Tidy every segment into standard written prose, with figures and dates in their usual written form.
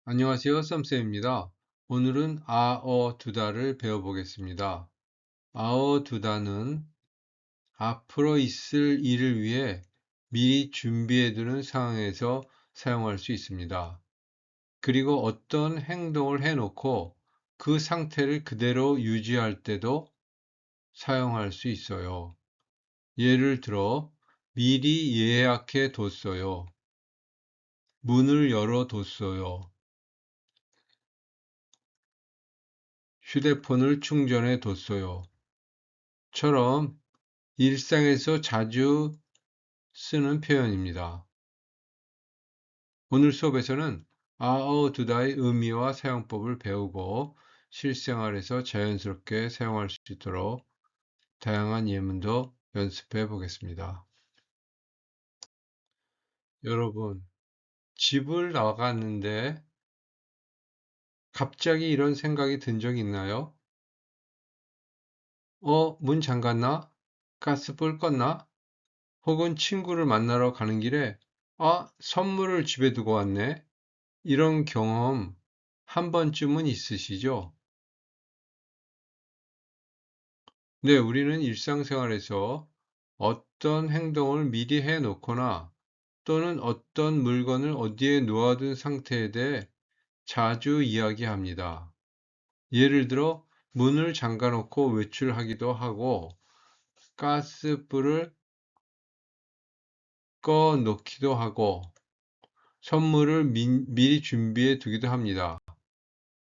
안녕하세요, 썸쌤입니다. 오늘은 아어두다를 배워보겠습니다. 아어두다는 앞으로 있을 일을 위해 미리 준비해두는 상황에서 사용할 수 있습니다. 그리고 어떤 행동을 해놓고 그 상태를 그대로 유지할 때도 사용할 수 있어요. 예를 들어, 미리 예약해 뒀어요. 문을 열어뒀어요. 휴대폰을 충전해 뒀어요. 처럼 일상에서 자주 쓰는 표현입니다. 오늘 수업에서는 아어두다의 의미와 사용법을 배우고 실생활에서 자연스럽게 사용할 수 있도록 다양한 예문도 연습해 보겠습니다. 여러분, 집을 나갔는데 갑자기 이런 생각이 든 적 있나요? 문 잠갔나? 가스불 껐나? 혹은 친구를 만나러 가는 길에 선물을 집에 두고 왔네. 이런 경험 한 번쯤은 있으시죠? 네, 우리는 일상생활에서 어떤 행동을 미리 해 놓거나 또는 어떤 물건을 어디에 놓아둔 상태에 대해 자주 이야기합니다. 예를 들어, 문을 잠가 놓고 외출하기도 하고, 가스불을 꺼 놓기도 하고, 선물을 미리 준비해 두기도 합니다.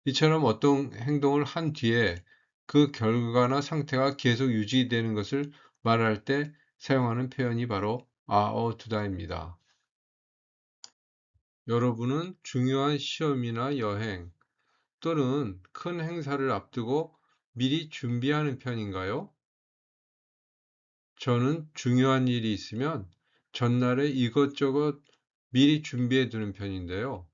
이처럼 어떤 행동을 한 뒤에 그 결과나 상태가 계속 유지되는 것을 말할 때 사용하는 표현이 바로 아어두다입니다. 여러분은 중요한 시험이나 여행 또는 큰 행사를 앞두고 미리 준비하는 편인가요? 저는 중요한 일이 있으면 전날에 이것저것 미리 준비해 두는 편인데요.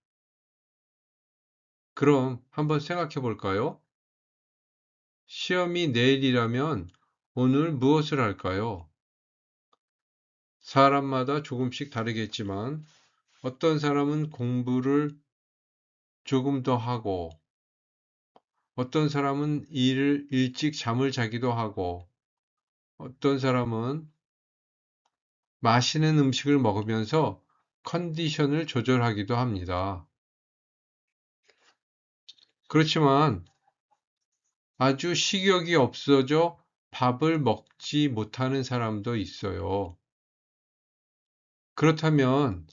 그럼 한번 생각해 볼까요? 시험이 내일이라면 오늘 무엇을 할까요? 사람마다 조금씩 다르겠지만 어떤 사람은 공부를 조금 더 하고 어떤 사람은 일을 일찍 잠을 자기도 하고 어떤 사람은 맛있는 음식을 먹으면서 컨디션을 조절하기도 합니다. 그렇지만 아주 식욕이 없어져 밥을 먹지 못하는 사람도 있어요. 그렇다면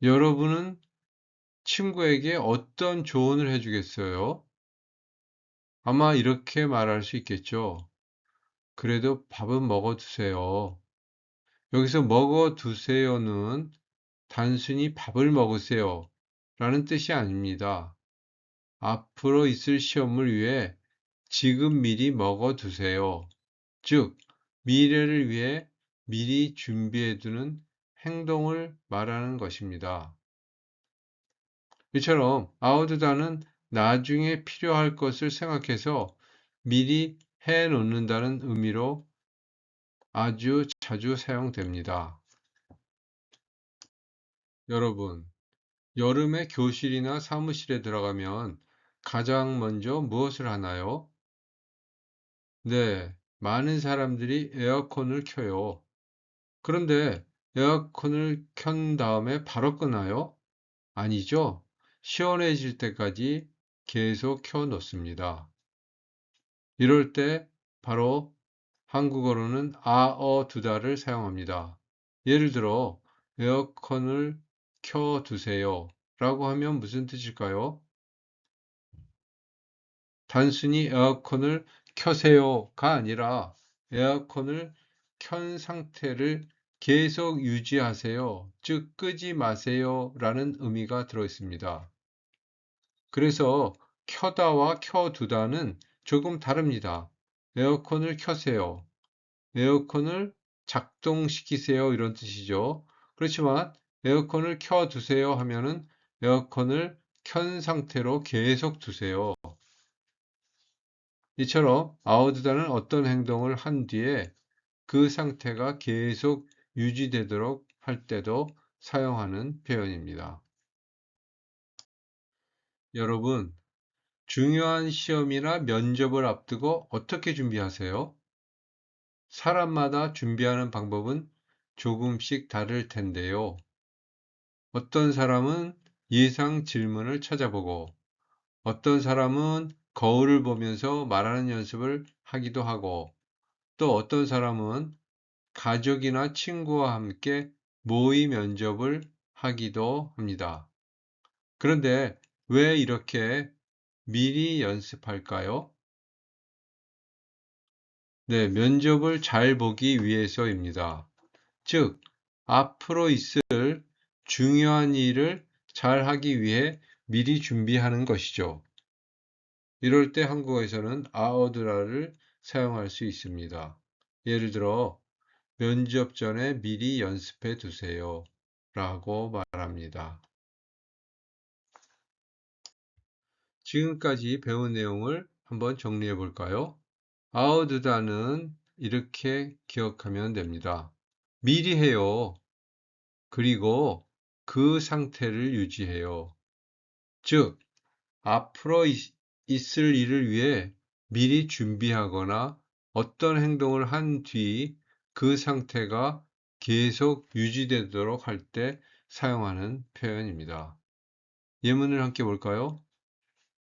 여러분은 친구에게 어떤 조언을 해주겠어요? 아마 이렇게 말할 수 있겠죠. 그래도 밥은 먹어 두세요. 여기서 먹어 두세요는 단순히 밥을 먹으세요 라는 뜻이 아닙니다. 앞으로 있을 시험을 위해 지금 미리 먹어 두세요. 즉, 미래를 위해 미리 준비해 두는 행동을 말하는 것입니다. 이처럼 아우드다는 나중에 필요할 것을 생각해서 미리 해 놓는다는 의미로 아주 자주 사용됩니다. 여러분, 여름에 교실이나 사무실에 들어가면 가장 먼저 무엇을 하나요? 네, 많은 사람들이 에어컨을 켜요. 그런데 에어컨을 켠 다음에 바로 끄나요? 아니죠. 시원해질 때까지 계속 켜 놓습니다. 이럴 때 바로 한국어로는 아어두다를 사용합니다. 예를 들어 에어컨을 켜두세요 라고 하면 무슨 뜻일까요? 단순히 에어컨을 켜세요가 아니라 에어컨을 켠 상태를 계속 유지하세요. 즉 끄지 마세요 라는 의미가 들어 있습니다. 그래서 켜다와 켜두다는 조금 다릅니다. 에어컨을 켜세요. 에어컨을 작동시키세요. 이런 뜻이죠. 그렇지만 에어컨을 켜두세요 하면은 에어컨을 켠 상태로 계속 두세요. 이처럼 아우드다는 어떤 행동을 한 뒤에 그 상태가 계속 유지되도록 할 때도 사용하는 표현입니다. 여러분, 중요한 시험이나 면접을 앞두고 어떻게 준비하세요? 사람마다 준비하는 방법은 조금씩 다를 텐데요. 어떤 사람은 예상 질문을 찾아보고, 어떤 사람은 거울을 보면서 말하는 연습을 하기도 하고, 또 어떤 사람은 가족이나 친구와 함께 모의 면접을 하기도 합니다. 그런데 왜 이렇게 미리 연습할까요? 네, 면접을 잘 보기 위해서입니다. 즉, 앞으로 있을 중요한 일을 잘 하기 위해 미리 준비하는 것이죠. 이럴 때 한국어에서는 아어드라를 사용할 수 있습니다. 예를 들어, 면접 전에 미리 연습해 두세요 라고 말합니다. 지금까지 배운 내용을 한번 정리해 볼까요? 아어두다는 이렇게 기억하면 됩니다. 미리 해요. 그리고 그 상태를 유지해요. 즉, 앞으로 있을 일을 위해 미리 준비하거나 어떤 행동을 한 뒤 그 상태가 계속 유지되도록 할 때 사용하는 표현입니다. 예문을 함께 볼까요?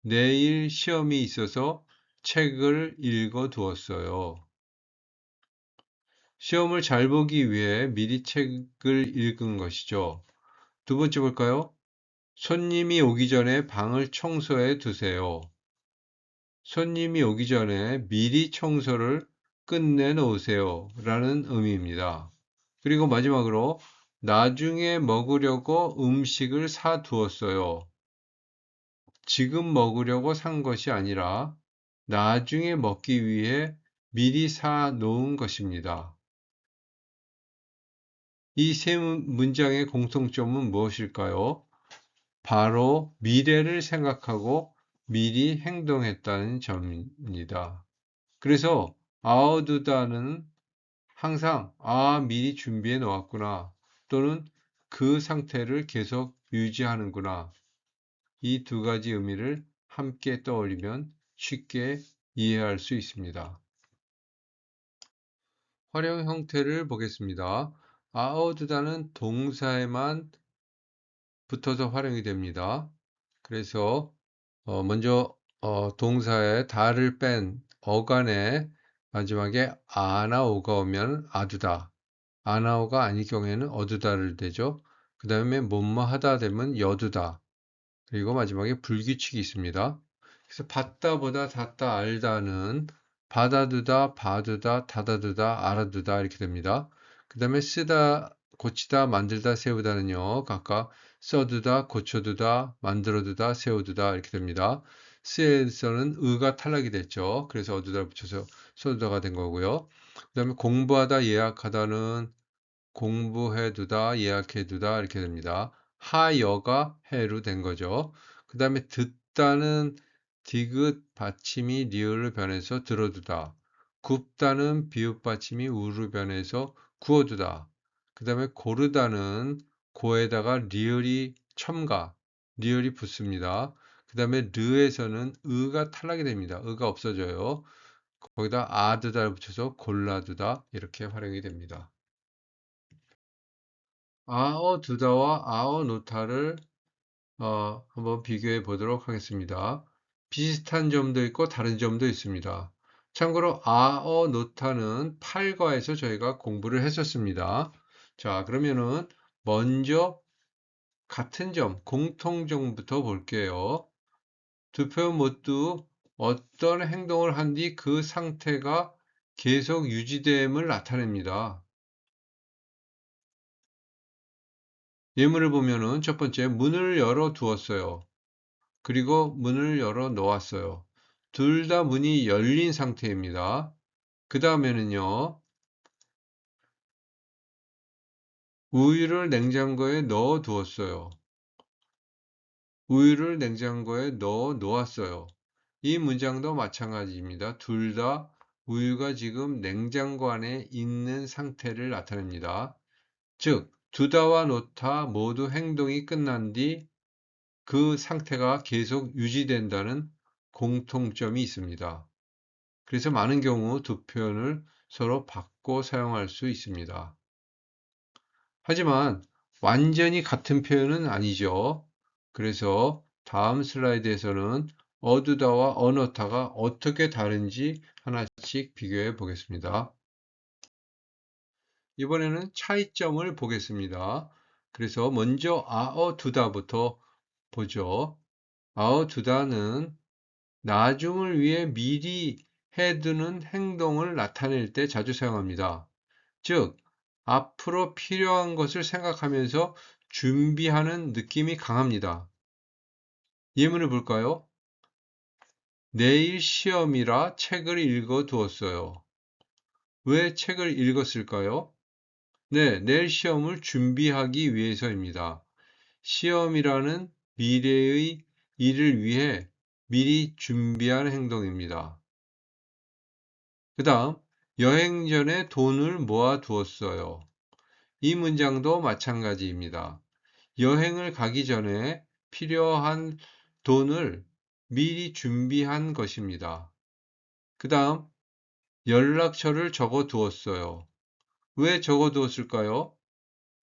내일 시험이 있어서 책을 읽어 두었어요. 시험을 잘 보기 위해 미리 책을 읽은 것이죠. 두 번째 볼까요? 손님이 오기 전에 방을 청소해 두세요. 손님이 오기 전에 미리 청소를 끝내 놓으세요 라는 의미입니다. 그리고 마지막으로 나중에 먹으려고 음식을 사 두었어요. 지금 먹으려고 산 것이 아니라 나중에 먹기 위해 미리 사 놓은 것입니다. 이 세 문장의 공통점은 무엇일까요? 바로 미래를 생각하고 미리 행동했다는 점입니다. 그래서 아어두다는 항상 미리 준비해 놓았구나 또는 그 상태를 계속 유지하는구나 이 두 가지 의미를 함께 떠올리면 쉽게 이해할 수 있습니다. 활용 형태를 보겠습니다. 아어두다는 동사에만 붙어서 활용이 됩니다. 그래서 먼저 동사에 다를 뺀 어간에 마지막에 아나 오가 오면 아두다. 아나오가 아닐 경우에는 어두다를 대죠. 그 다음에 뭐뭐 하다 되면 여두다. 그리고 마지막에 불규칙이 있습니다. 그래서 받다, 보다, 닫다, 알다는 받아두다, 봐두다, 닫아두다, 알아두다 이렇게 됩니다. 그 다음에 쓰다, 고치다, 만들다, 세우다는요. 각각 써두다, 고쳐두다, 만들어두다, 세우두다 이렇게 됩니다. 쓰에서는 의가 탈락이 됐죠. 그래서 어두다를 붙여서 써두다가 된 거고요. 그 다음에 공부하다, 예약하다는 공부해두다, 예약해두다 이렇게 됩니다. 하여가 해로 된 거죠. 그 다음에 듣다는 디귿 받침이 리을로 변해서 들어두다. 굽다는 비읍 받침이 우로 변해서 구워두다. 그 다음에 고르다는 고에다가 리을이 첨가, 리을이 붙습니다. 그 다음에 르에서는 의가 탈락이 됩니다. 의가 없어져요. 거기다 아두다를 붙여서 골라두다 이렇게 활용이 됩니다. 아어두다와 아어노타를 한번 비교해 보도록 하겠습니다. 비슷한 점도 있고 다른 점도 있습니다. 참고로 아어노타는 8과에서 저희가 공부를 했었습니다. 자, 그러면은 먼저 같은 점, 공통점부터 볼게요. 두 표현 모두 어떤 행동을 한 뒤 그 상태가 계속 유지됨을 나타냅니다. 예문을 보면은 첫 번째, 문을 열어 두었어요. 그리고 문을 열어 놓았어요. 둘 다 문이 열린 상태입니다. 그 다음에는요, 우유를 냉장고에 넣어 두었어요. 우유를 냉장고에 넣어 놓았어요. 이 문장도 마찬가지입니다. 둘 다 우유가 지금 냉장고 안에 있는 상태를 나타냅니다. 즉, 두다와 놓다 모두 행동이 끝난 뒤 그 상태가 계속 유지된다는 공통점이 있습니다. 그래서 많은 경우 두 표현을 서로 바꿔 사용할 수 있습니다. 하지만 완전히 같은 표현은 아니죠. 그래서 다음 슬라이드에서는 어두다와 어놓다가 어떻게 다른지 하나씩 비교해 보겠습니다. 이번에는 차이점을 보겠습니다. 그래서 먼저 아어두다부터 보죠. 아어두다는 나중을 위해 미리 해두는 행동을 나타낼 때 자주 사용합니다. 즉, 앞으로 필요한 것을 생각하면서 준비하는 느낌이 강합니다. 예문을 볼까요? 내일 시험이라 책을 읽어 두었어요. 왜 책을 읽었을까요? 네, 내일 시험을 준비하기 위해서입니다. 시험이라는 미래의 일을 위해 미리 준비한 행동입니다. 그 다음, 여행 전에 돈을 모아 두었어요. 이 문장도 마찬가지입니다. 여행을 가기 전에 필요한 돈을 미리 준비한 것입니다. 그 다음, 연락처를 적어 두었어요. 왜 적어 두었을까요?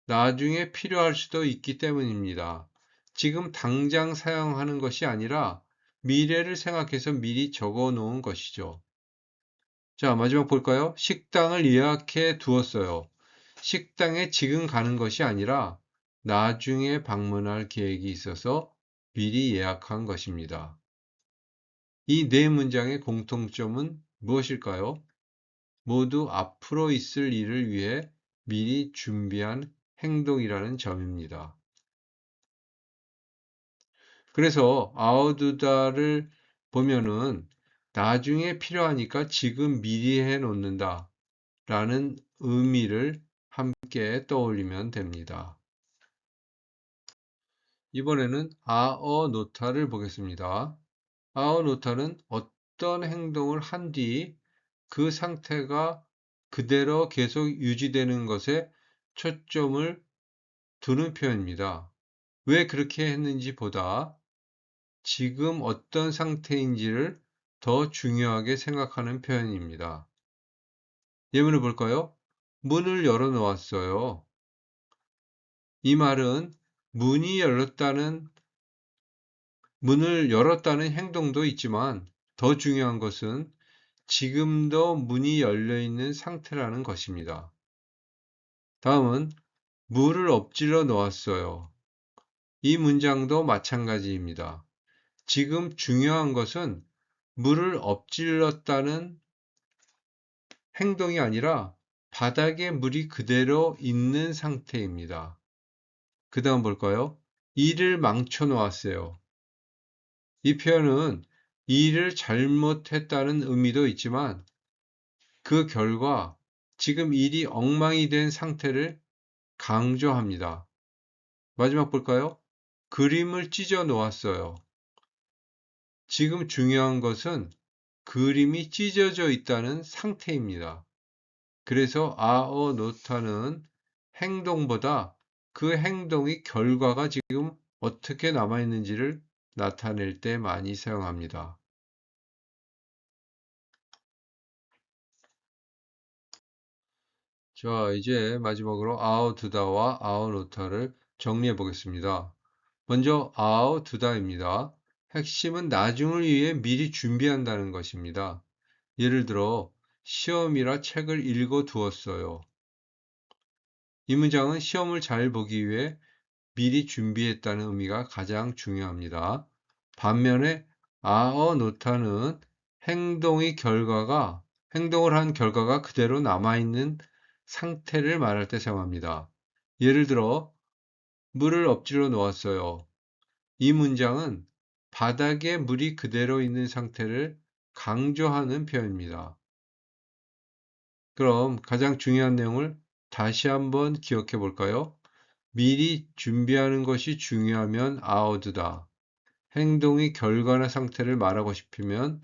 나중에 필요할 수도 있기 때문입니다. 지금 당장 사용하는 것이 아니라 미래를 생각해서 미리 적어 놓은 것이죠. 자, 마지막 볼까요? 식당을 예약해 두었어요. 식당에 지금 가는 것이 아니라 나중에 방문할 계획이 있어서 미리 예약한 것입니다. 이 네 문장의 공통점은 무엇일까요? 모두 앞으로 있을 일을 위해 미리 준비한 행동이라는 점입니다. 그래서 아우두다를 보면은 나중에 필요하니까 지금 미리 해 놓는다 라는 의미를 함께 떠올리면 됩니다. 이번에는 아어노타를 보겠습니다. 아어노타는 어떤 행동을 한 뒤 그 상태가 그대로 계속 유지되는 것에 초점을 두는 표현입니다. 왜 그렇게 했는지 보다 지금 어떤 상태인지를 더 중요하게 생각하는 표현입니다. 예문을 볼까요? 문을 열어 놓았어요. 이 말은 문을 열었다는 행동도 있지만 더 중요한 것은 지금도 문이 열려 있는 상태라는 것입니다. 다음은 물을 엎질러 놓았어요. 이 문장도 마찬가지입니다. 지금 중요한 것은 물을 엎질렀다는 행동이 아니라 바닥에 물이 그대로 있는 상태입니다. 그 다음 볼까요? 일을 망쳐 놓았어요. 이 표현은 일을 잘못했다는 의미도 있지만 그 결과 지금 일이 엉망이 된 상태를 강조합니다. 마지막 볼까요? 그림을 찢어 놓았어요. 지금 중요한 것은 그림이 찢어져 있다는 상태입니다. 그래서 아어 노타는 행동보다 그 행동의 결과가 지금 어떻게 남아있는지를 나타낼 때 많이 사용합니다. 자, 이제 마지막으로 아웃두다와 아웃노타를 정리해 보겠습니다. 먼저 아웃두다입니다. 핵심은 나중을 위해 미리 준비한다는 것입니다. 예를 들어 시험이라 책을 읽어 두었어요. 이 문장은 시험을 잘 보기 위해 미리 준비했다는 의미가 가장 중요합니다. 반면에 아어노타는 행동을 한 결과가 그대로 남아있는 상태를 말할 때 사용합니다. 예를 들어, 물을 엎질러 놓았어요. 이 문장은 바닥에 물이 그대로 있는 상태를 강조하는 표현입니다. 그럼 가장 중요한 내용을 다시 한번 기억해 볼까요? 미리 준비하는 것이 중요하면 아어드다. 행동의 결과나 상태를 말하고 싶으면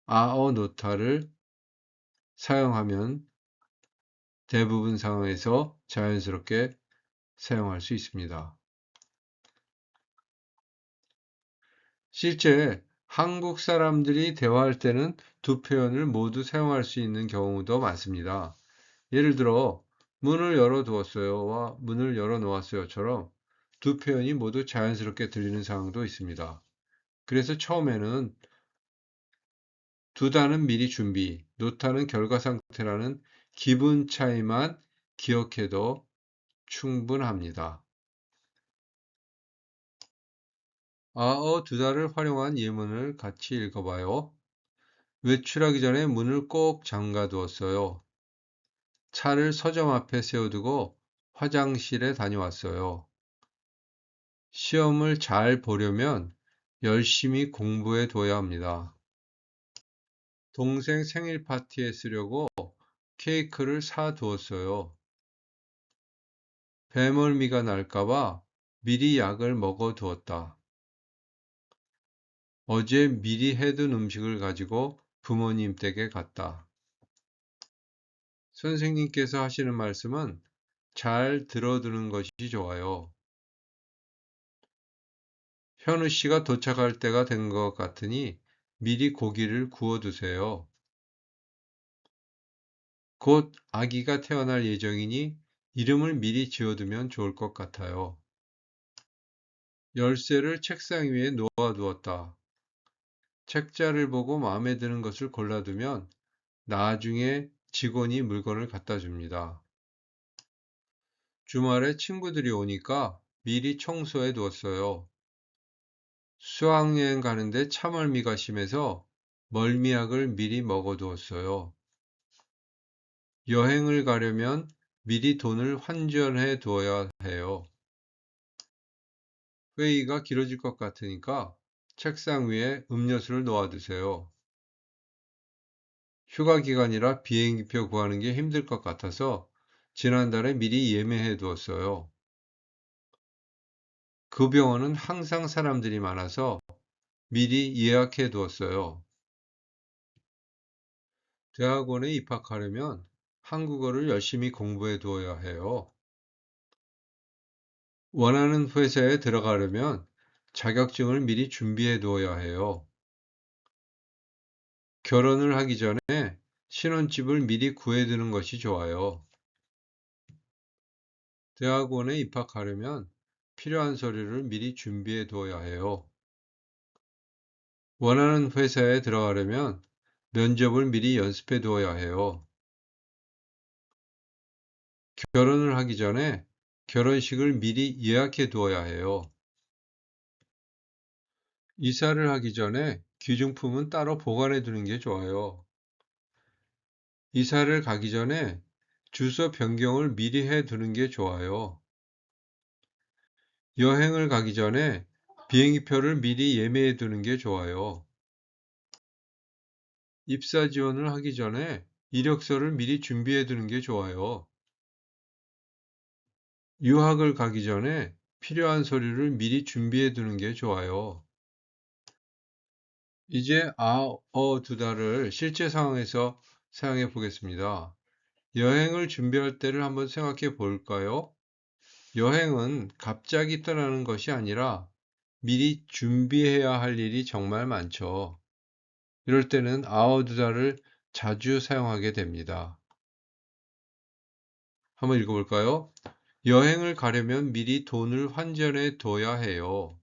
아어노타를 사용하면 대부분 상황에서 자연스럽게 사용할 수 있습니다. 실제 한국 사람들이 대화할 때는 두 표현을 모두 사용할 수 있는 경우도 많습니다. 예를 들어, 문을 열어두었어요와 문을 열어놓았어요처럼 두 표현이 모두 자연스럽게 들리는 상황도 있습니다. 그래서 처음에는 두다는 미리 준비, 놓다는 결과 상태라는 기분 차이만 기억해도 충분합니다. 아어 두다를 활용한 예문을 같이 읽어봐요. 외출하기 전에 문을 꼭 잠가 두었어요. 차를 서점 앞에 세워두고 화장실에 다녀왔어요. 시험을 잘 보려면 열심히 공부해 둬야 합니다. 동생 생일 파티에 쓰려고 케이크를 사 두었어요. 배멀미가 날까봐 미리 약을 먹어 두었다. 어제 미리 해둔 음식을 가지고 부모님 댁에 갔다. 선생님께서 하시는 말씀은 잘 들어두는 것이 좋아요. 현우 씨가 도착할 때가 된 것 같으니 미리 고기를 구워 두세요. 곧 아기가 태어날 예정이니 이름을 미리 지어두면 좋을 것 같아요. 열쇠를 책상 위에 놓아 두었다. 책자를 보고 마음에 드는 것을 골라두면 나중에 직원이 물건을 갖다 줍니다. 주말에 친구들이 오니까 미리 청소해 두었어요. 수학여행 가는데 차멀미가 심해서 멀미약을 미리 먹어 두었어요. 여행을 가려면 미리 돈을 환전해 두어야 해요. 회의가 길어질 것 같으니까 책상 위에 음료수를 놓아두세요. 휴가 기간이라 비행기표 구하는 게 힘들 것 같아서 지난달에 미리 예매해 두었어요. 그 병원은 항상 사람들이 많아서 미리 예약해 두었어요. 대학원에 입학하려면 한국어를 열심히 공부해 두어야 해요. 원하는 회사에 들어가려면 자격증을 미리 준비해 두어야 해요. 결혼을 하기 전에 신혼집을 미리 구해두는 것이 좋아요. 대학원에 입학하려면 필요한 서류를 미리 준비해 두어야 해요. 원하는 회사에 들어가려면 면접을 미리 연습해 두어야 해요. 결혼을 하기 전에 결혼식을 미리 예약해 두어야 해요. 이사를 하기 전에 귀중품은 따로 보관해 두는 게 좋아요. 이사를 가기 전에 주소 변경을 미리 해 두는 게 좋아요. 여행을 가기 전에 비행기표를 미리 예매해 두는 게 좋아요. 입사 지원을 하기 전에 이력서를 미리 준비해 두는 게 좋아요. 유학을 가기 전에 필요한 서류를 미리 준비해 두는 게 좋아요. 이제 두 달을 실제 상황에서 사용해 보겠습니다. 여행을 준비할 때를 한번 생각해 볼까요? 여행은 갑자기 떠나는 것이 아니라 미리 준비해야 할 일이 정말 많죠. 이럴 때는 두 달을 자주 사용하게 됩니다. 한번 읽어볼까요? 여행을 가려면 미리 돈을 환전해 둬야 해요.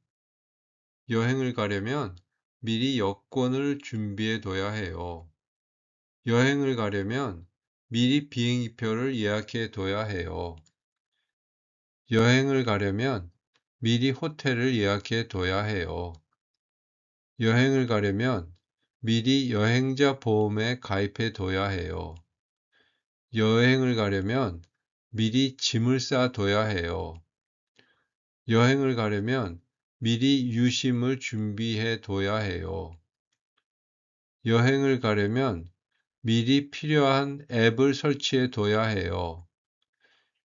여행을 가려면 미리 여권을 준비해 둬야 해요. 여행을 가려면 미리 비행기표를 예약해 둬야 해요. 여행을 가려면 미리 호텔을 예약해 둬야 해요. 여행을 가려면 미리 여행자 보험에 가입해 둬야 해요. 여행을 가려면 미리 짐을 싸 둬야 해요. 여행을 가려면 미리 유심을 준비해 둬야 해요. 여행을 가려면 미리 필요한 앱을 설치해 둬야 해요.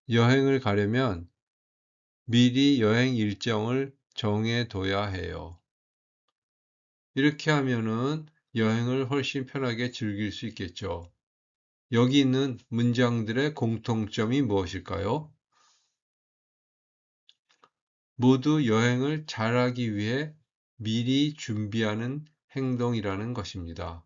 여행을 가려면 미리 여행 일정을 정해 둬야 해요. 이렇게 하면은 여행을 훨씬 편하게 즐길 수 있겠죠. 여기 있는 문장들의 공통점이 무엇일까요? 모두 여행을 잘하기 위해 미리 준비하는 행동이라는 것입니다.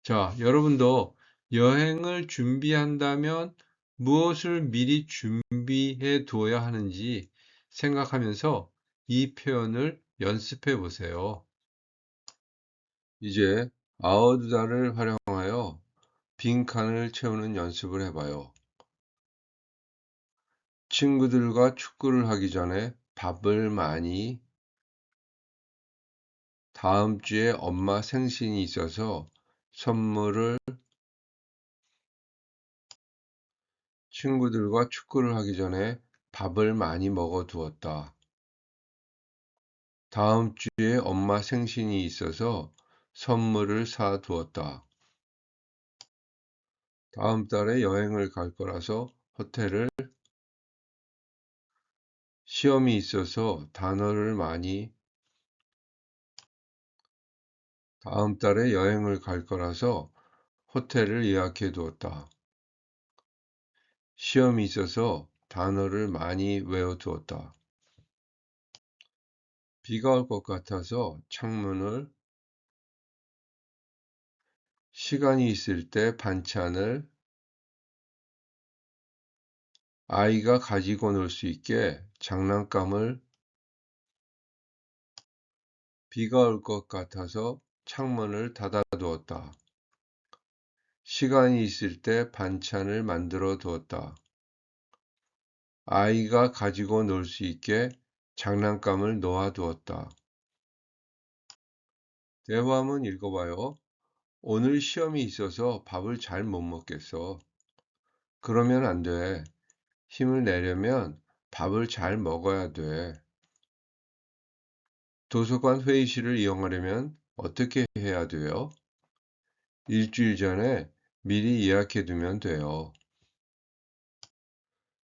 자, 여러분도 여행을 준비한다면 무엇을 미리 준비해 두어야 하는지 생각하면서 이 표현을 연습해 보세요. 이제 아우두다를 활용하여 빈칸을 채우는 연습을 해봐요. 친구들과 축구를 하기 전에 밥을 많이, 다음 주에 엄마 생신이 있어서 선물을, 친구들과 축구를 하기 전에 밥을 많이 먹어 두었다. 다음 주에 엄마 생신이 있어서 선물을 사 두었다. 다음 달에 여행을 갈 거라서 호텔을, 시험이 있어서 단어를 많이, 다음 달에 여행을 갈 거라서 호텔을 예약해 두었다. 시험이 있어서 단어를 많이 외워 두었다. 비가 올 것 같아서 창문을, 시간이 있을 때 반찬을, 아이가 가지고 놀 수 있게 장난감을, 비가 올 것 같아서 창문을 닫아 두었다. 시간이 있을 때 반찬을 만들어 두었다. 아이가 가지고 놀 수 있게 장난감을 놓아 두었다. 대화문 읽어봐요. 오늘 시험이 있어서 밥을 잘 못 먹겠어. 그러면 안 돼. 힘을 내려면 밥을 잘 먹어야 돼. 도서관 회의실을 이용하려면 어떻게 해야 돼요? 일주일 전에 미리 예약해 두면 돼요.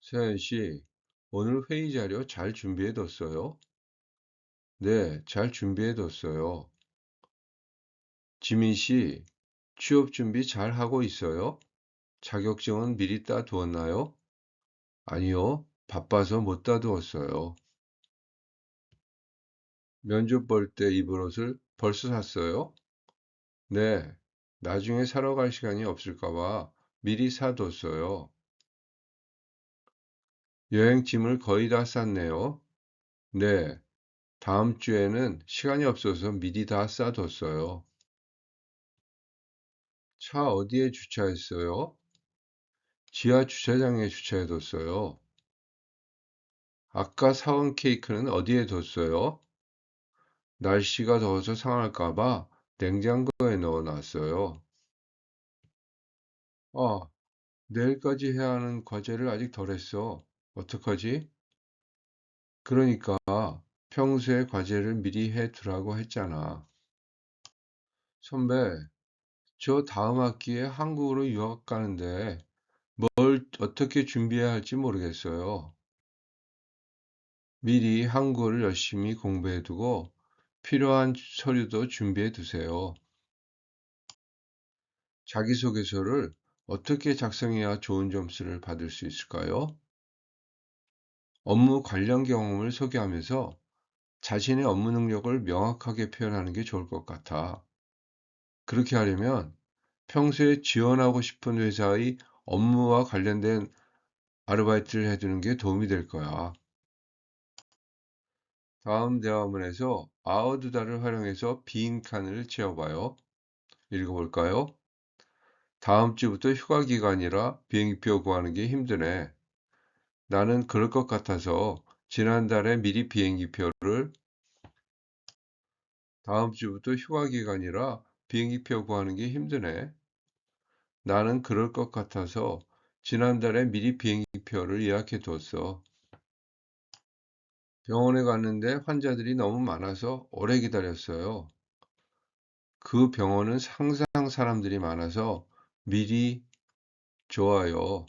세연 씨, 오늘 회의 자료 잘 준비해 뒀어요? 네, 잘 준비해 뒀어요. 지민 씨, 취업 준비 잘 하고 있어요? 자격증은 미리 따두었나요? 아니요, 바빠서 못 따두었어요. 면접 볼 때 입을 옷을 벌써 샀어요? 네, 나중에 사러 갈 시간이 없을까 봐 미리 사뒀어요. 여행짐을 거의 다 쌌네요. 네, 다음 주에는 시간이 없어서 미리 다 싸뒀어요. 차 어디에 주차했어요? 지하 주차장에 주차해뒀어요. 아까 사온 케이크는 어디에 뒀어요? 날씨가 더워서 상할까 봐 냉장고에 넣어놨어요. 아, 내일까지 해야 하는 과제를 아직 덜 했어. 어떡하지? 그러니까 평소에 과제를 미리 해 두라고 했잖아. 선배, 저 다음 학기에 한국으로 유학 가는데 뭘 어떻게 준비해야 할지 모르겠어요. 미리 한국어를 열심히 공부해 두고 필요한 서류도 준비해 두세요. 자기소개서를 어떻게 작성해야 좋은 점수를 받을 수 있을까요? 업무 관련 경험을 소개하면서 자신의 업무 능력을 명확하게 표현하는 게 좋을 것 같아. 그렇게 하려면 평소에 지원하고 싶은 회사의 업무와 관련된 아르바이트를 해두는 게 도움이 될 거야. 다음 대화문에서 아우두다를 활용해서 빈 칸을 채워봐요. 읽어볼까요? 다음 주부터 휴가 기간이라 비행기표 구하는 게 힘드네. 나는 그럴 것 같아서 지난달에 미리 비행기표를, 다음 주부터 휴가 기간이라 비행기표 구하는 게 힘드네. 나는 그럴 것 같아서 지난달에 미리 비행기표를 예약해 뒀어. 병원에 갔는데 환자들이 너무 많아서 오래 기다렸어요. 그 병원은 항상 사람들이 많아서 미리 좋아요.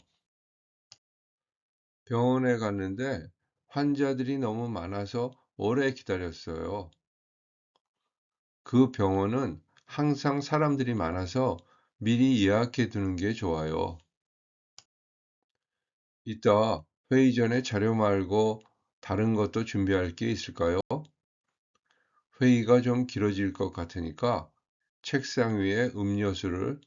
병원에 갔는데 환자들이 너무 많아서 오래 기다렸어요. 그 병원은 항상 사람들이 많아서 미리 예약해 두는 게 좋아요. 이따 회의 전에 자료 말고 다른 것도 준비할 게 있을까요? 회의가 좀 길어질 것 같으니까 책상 위에 음료수를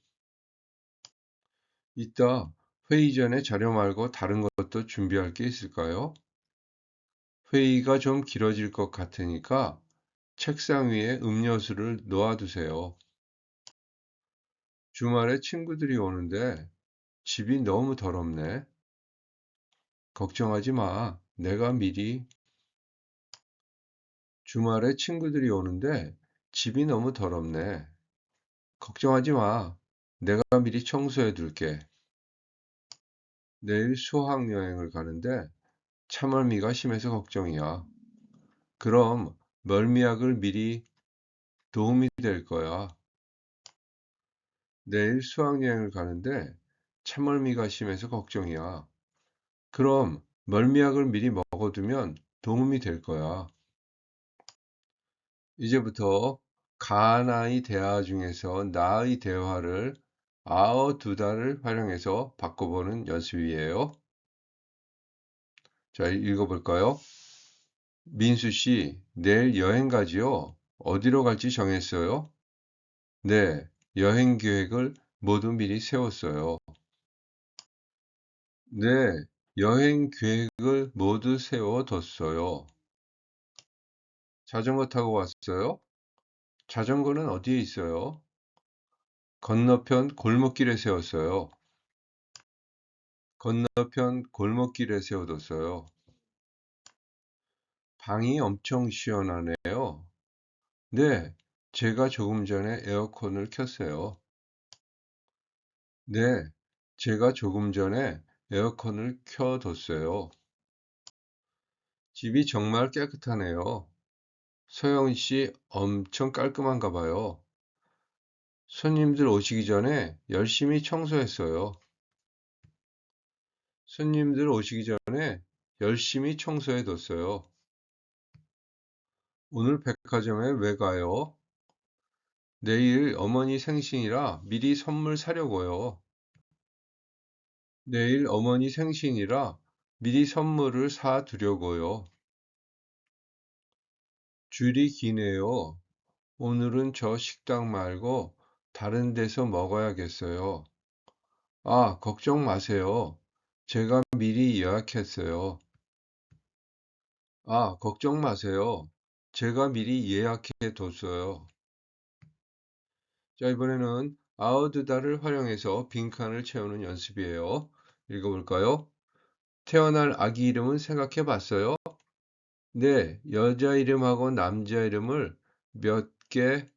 이따 회의 전에 자료 말고 다른 것도 준비할 게 있을까요? 회의가 좀 길어질 것 같으니까 책상 위에 음료수를 놓아두세요. 주말에 친구들이 오는데 집이 너무 더럽네. 걱정하지 마. 내가 미리 주말에 친구들이 오는데 집이 너무 더럽네. 걱정하지 마. 내가 미리 청소해 둘게. 내일 수학여행을 가는데 참을미가 심해서 걱정이야. 그럼 멀미약을 미리 도움이 될 거야. 내일 수학여행을 가는데 참을미가 심해서 걱정이야. 그럼 멀미약을 미리 먹어두면 도움이 될 거야. 이제부터 가나의 대화 중에서 나의 대화를 아어 두 달을 활용해서 바꿔보는 연습이에요. 자, 읽어볼까요? 민수 씨, 내일 여행 가지요? 어디로 갈지 정했어요? 네, 여행 계획을 모두 미리 세웠어요. 네, 여행 계획을 모두 세워뒀어요. 자전거 타고 왔어요? 자전거는 어디에 있어요? 건너편 골목길에 세웠어요. 건너편 골목길에 세워뒀어요. 방이 엄청 시원하네요. 네, 제가 조금 전에 에어컨을 켰어요. 네, 제가 조금 전에 에어컨을 켜뒀어요. 집이 정말 깨끗하네요. 서영 씨 엄청 깔끔한가 봐요. 손님들 오시기 전에 열심히 청소했어요. 손님들 오시기 전에 열심히 청소해뒀어요. 오늘 백화점에 왜 가요? 내일 어머니 생신이라 미리 선물 사려고요. 내일 어머니 생신이라 미리 선물을 사두려고요. 줄이 기네요. 오늘은 저 식당 말고 다른 데서 먹어야겠어요. 아, 걱정 마세요. 제가 미리 예약했어요. 아, 걱정 마세요. 제가 미리 예약해 뒀어요. 자, 이번에는 아우드다를 활용해서 빈칸을 채우는 연습이에요. 읽어볼까요? 태어날 아기 이름은 생각해 봤어요? 네, 여자 이름하고 남자 이름을 몇 개,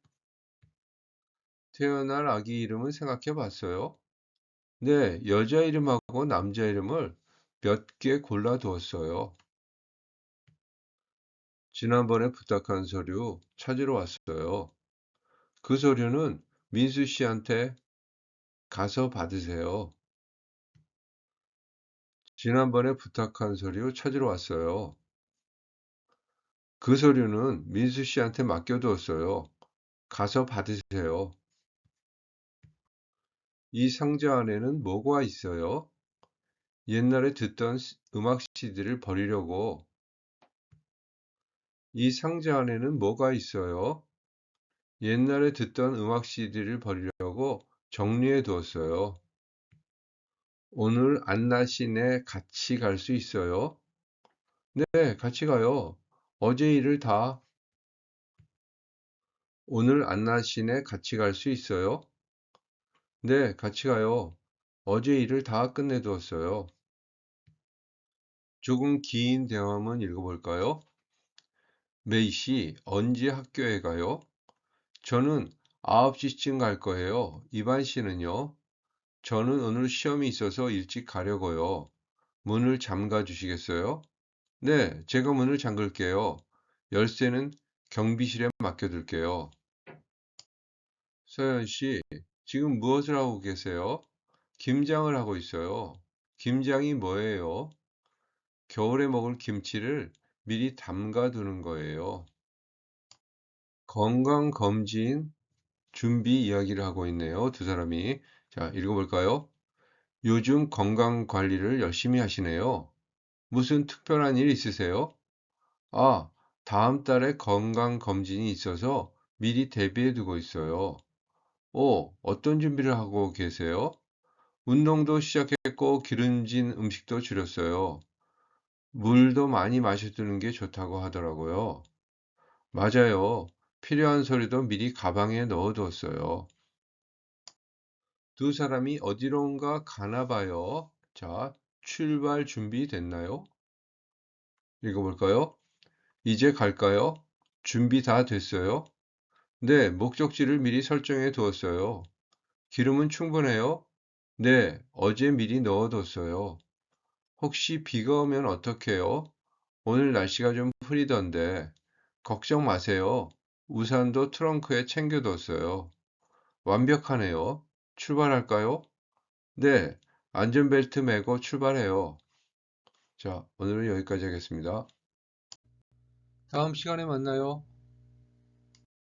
태어날 아기 이름은 생각해 봤어요? 네, 여자 이름하고 남자 이름을 몇 개 골라 두었어요. 지난번에 부탁한 서류 찾으러 왔어요. 그 서류는 민수 씨한테 가서 받으세요. 지난번에 부탁한 서류 찾으러 왔어요. 그 서류는 민수 씨한테 맡겨두었어요. 가서 받으세요. 이 상자 안에는 뭐가 있어요? 옛날에 듣던 음악 CD를 버리려고. 이 상자 안에는 뭐가 있어요? 옛날에 듣던 음악 CD를 버리려고 정리해 두었어요. 오늘 안나 씨네 같이 갈 수 있어요? 네, 같이 가요. 어제 일을 다 오늘 안나 씨네 같이 갈 수 있어요? 네, 같이 가요. 어제 일을 다 끝내두었어요. 조금 긴 대화문 읽어볼까요? 메이 씨, 언제 학교에 가요? 저는 9시쯤 갈 거예요. 이반 씨는요? 저는 오늘 시험이 있어서 일찍 가려고요. 문을 잠가 주시겠어요? 네, 제가 문을 잠글게요. 열쇠는 경비실에 맡겨둘게요. 서현 씨, 지금 무엇을 하고 계세요? 김장을 하고 있어요. 김장이 뭐예요? 겨울에 먹을 김치를 미리 담가 두는 거예요. 건강검진 준비 이야기를 하고 있네요. 두 사람이. 자, 읽어볼까요? 요즘 건강 관리를 열심히 하시네요. 무슨 특별한 일 있으세요? 아, 다음 달에 건강검진이 있어서 미리 대비해 두고 있어요. 어떤 준비를 하고 계세요? 운동도 시작했고 기름진 음식도 줄였어요. 물도 많이 마셔두는 게 좋다고 하더라고요. 맞아요. 필요한 서류도 미리 가방에 넣어두었어요. 두 사람이 어디론가 가나 봐요. 자, 출발 준비됐나요? 읽어볼까요? 이제 갈까요? 준비 다 됐어요? 네, 목적지를 미리 설정해 두었어요. 기름은 충분해요? 네, 어제 미리 넣어뒀어요. 혹시 비가 오면 어떡해요? 오늘 날씨가 좀 흐리던데. 걱정 마세요. 우산도 트렁크에 챙겨뒀어요. 완벽하네요. 출발할까요? 네, 안전벨트 매고 출발해요. 자, 오늘은 여기까지 하겠습니다. 다음 시간에 만나요.